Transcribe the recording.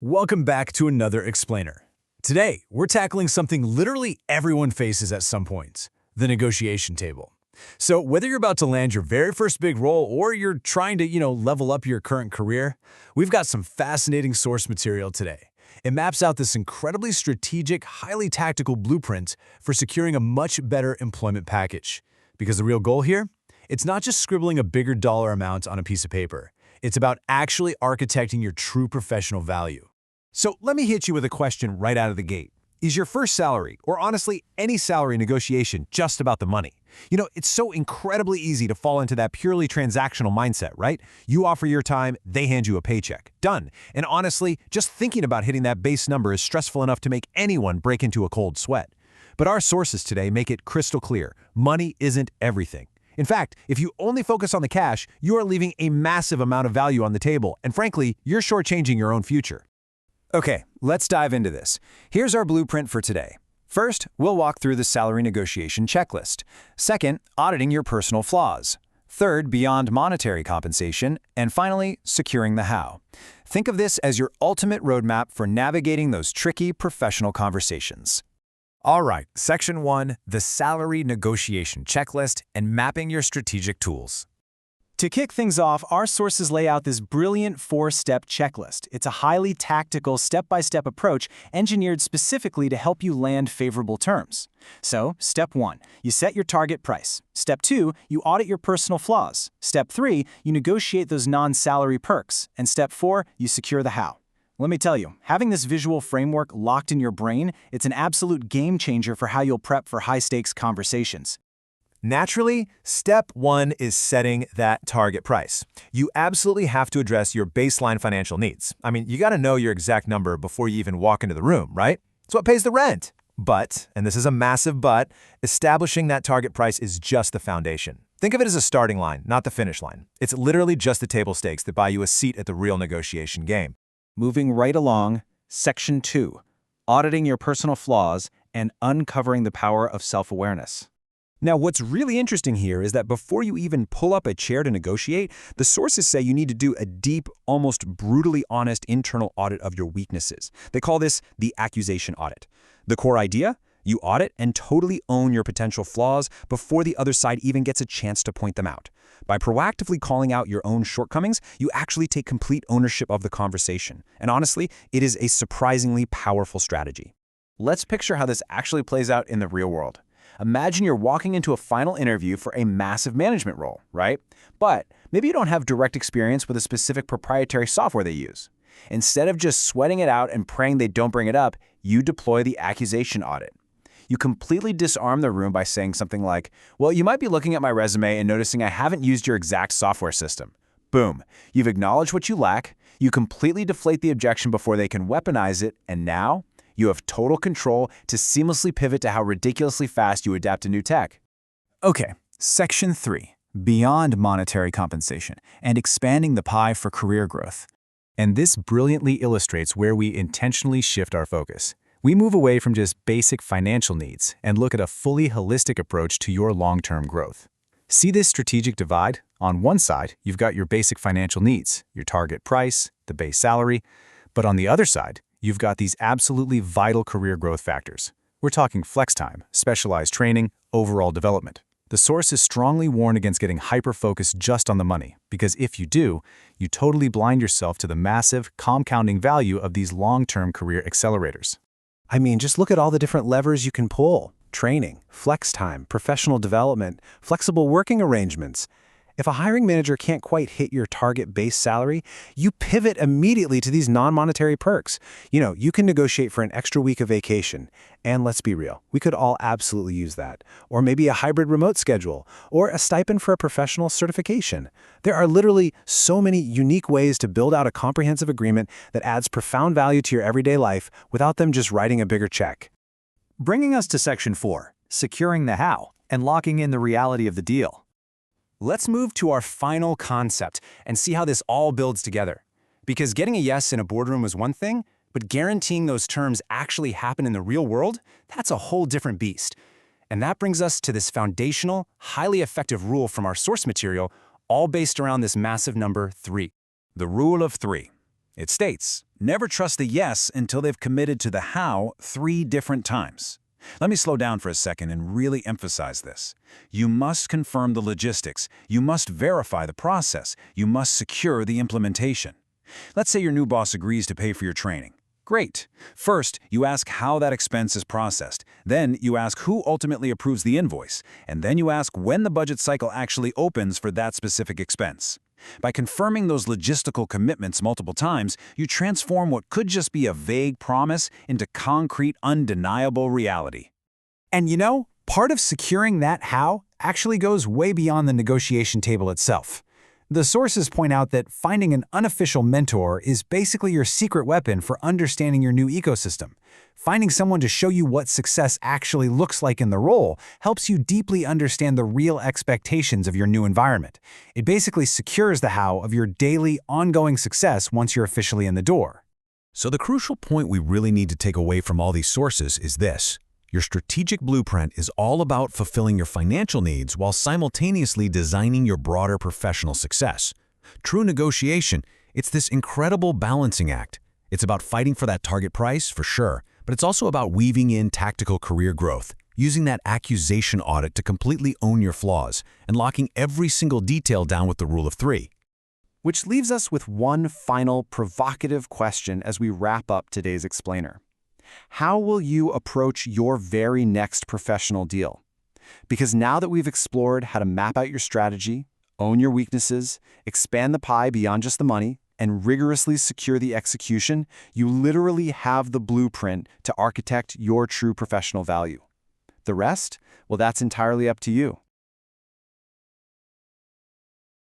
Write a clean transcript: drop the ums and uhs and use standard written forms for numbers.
Welcome back to another explainer. Today, we're tackling something literally everyone faces at some point, the negotiation table. So whether you're about to land your very first big role or you're trying to, level up your current career, we've got some fascinating source material today. It maps out this incredibly strategic, highly tactical blueprint for securing a much better employment package. Because the real goal here? It's not just scribbling a bigger dollar amount on a piece of paper. It's about actually architecting your true professional value. So let me hit you with a question right out of the gate. Is your first salary, or honestly any salary negotiation, just about the money? It's so incredibly easy to fall into that purely transactional mindset, right? You offer your time, they hand you a paycheck. Done. And honestly, just thinking about hitting that base number is stressful enough to make anyone break into a cold sweat. But our sources today make it crystal clear. Money isn't everything. In fact, if you only focus on the cash, you are leaving a massive amount of value on the table, and frankly, you're shortchanging your own future. Okay, let's dive into this. Here's our blueprint for today. First, we'll walk through the salary negotiation checklist. Second, auditing your personal flaws. Third, beyond monetary compensation. And finally, securing the how. Think of this as your ultimate roadmap for navigating those tricky professional conversations. All right, Section 1, the salary negotiation checklist and mapping your strategic tools. To kick things off, our sources lay out this brilliant four-step checklist. It's a highly tactical, step-by-step approach engineered specifically to help you land favorable terms. So, Step 1, you set your target price. Step 2, you audit your personal flaws. Step 3, you negotiate those non-salary perks. And Step 4, you secure the how. Let me tell you, having this visual framework locked in your brain, it's an absolute game changer for how you'll prep for high-stakes conversations. Naturally, step 1 is setting that target price. You absolutely have to address your baseline financial needs. You got to know your exact number before you even walk into the room, right? It's what pays the rent. But, and this is a massive but, establishing that target price is just the foundation. Think of it as a starting line, not the finish line. It's literally just the table stakes that buy you a seat at the real negotiation game. Moving right along, Section 2, auditing your personal flaws and uncovering the power of self-awareness. Now, what's really interesting here is that before you even pull up a chair to negotiate, the sources say you need to do a deep, almost brutally honest internal audit of your weaknesses. They call this the accusation audit. The core idea? You audit and totally own your potential flaws before the other side even gets a chance to point them out. By proactively calling out your own shortcomings, you actually take complete ownership of the conversation. And honestly, it is a surprisingly powerful strategy. Let's picture how this actually plays out in the real world. Imagine you're walking into a final interview for a massive management role, right? But maybe you don't have direct experience with a specific proprietary software they use. Instead of just sweating it out and praying they don't bring it up, you deploy the accusation audit. You completely disarm the room by saying something like, well, you might be looking at my resume and noticing I haven't used your exact software system. Boom. You've acknowledged what you lack, you completely deflate the objection before they can weaponize it, and now you have total control to seamlessly pivot to how ridiculously fast you adapt to new tech. Okay, Section 3, beyond monetary compensation and expanding the pie for career growth. And this brilliantly illustrates where we intentionally shift our focus. We move away from just basic financial needs and look at a fully holistic approach to your long-term growth. See this strategic divide? On one side, you've got your basic financial needs, your target price, the base salary. But on the other side, you've got these absolutely vital career growth factors. We're talking flex time, specialized training, overall development. The source is strongly warned against getting hyper-focused just on the money, because if you do, you totally blind yourself to the massive, compounding value of these long-term career accelerators. Just look at all the different levers you can pull. Training, flex time, professional development, flexible working arrangements. If a hiring manager can't quite hit your target base salary, you pivot immediately to these non-monetary perks. You can negotiate for an extra week of vacation. And let's be real, we could all absolutely use that. Or maybe a hybrid remote schedule, or a stipend for a professional certification. There are literally so many unique ways to build out a comprehensive agreement that adds profound value to your everyday life without them just writing a bigger check. Bringing us to Section 4, securing the how and locking in the reality of the deal. Let's move to our final concept and see how this all builds together. Because getting a yes in a boardroom is one thing, but guaranteeing those terms actually happen in the real world, that's a whole different beast. And that brings us to this foundational, highly effective rule from our source material, all based around this massive number 3. The rule of 3. It states, never trust the yes until they've committed to the how 3 different times. Let me slow down for a second and really emphasize this. You must confirm the logistics. You must verify the process. You must secure the implementation. Let's say your new boss agrees to pay for your training. Great. First, you ask how that expense is processed. Then you ask who ultimately approves the invoice. And then you ask when the budget cycle actually opens for that specific expense. By confirming those logistical commitments multiple times, you transform what could just be a vague promise into concrete, undeniable reality. And you know, part of securing that how actually goes way beyond the negotiation table itself. The sources point out that finding an unofficial mentor is basically your secret weapon for understanding your new ecosystem. Finding someone to show you what success actually looks like in the role helps you deeply understand the real expectations of your new environment. It basically secures the how of your daily, ongoing success once you're officially in the door. So the crucial point we really need to take away from all these sources is this. Your strategic blueprint is all about fulfilling your financial needs while simultaneously designing your broader professional success. True negotiation, it's this incredible balancing act. It's about fighting for that target price, for sure, but it's also about weaving in tactical career growth, using that accusation audit to completely own your flaws, and locking every single detail down with the rule of 3. Which leaves us with one final provocative question as we wrap up today's explainer. How will you approach your very next professional deal? Because now that we've explored how to map out your strategy, own your weaknesses, expand the pie beyond just the money, and rigorously secure the execution, you literally have the blueprint to architect your true professional value. The rest? Well, that's entirely up to you.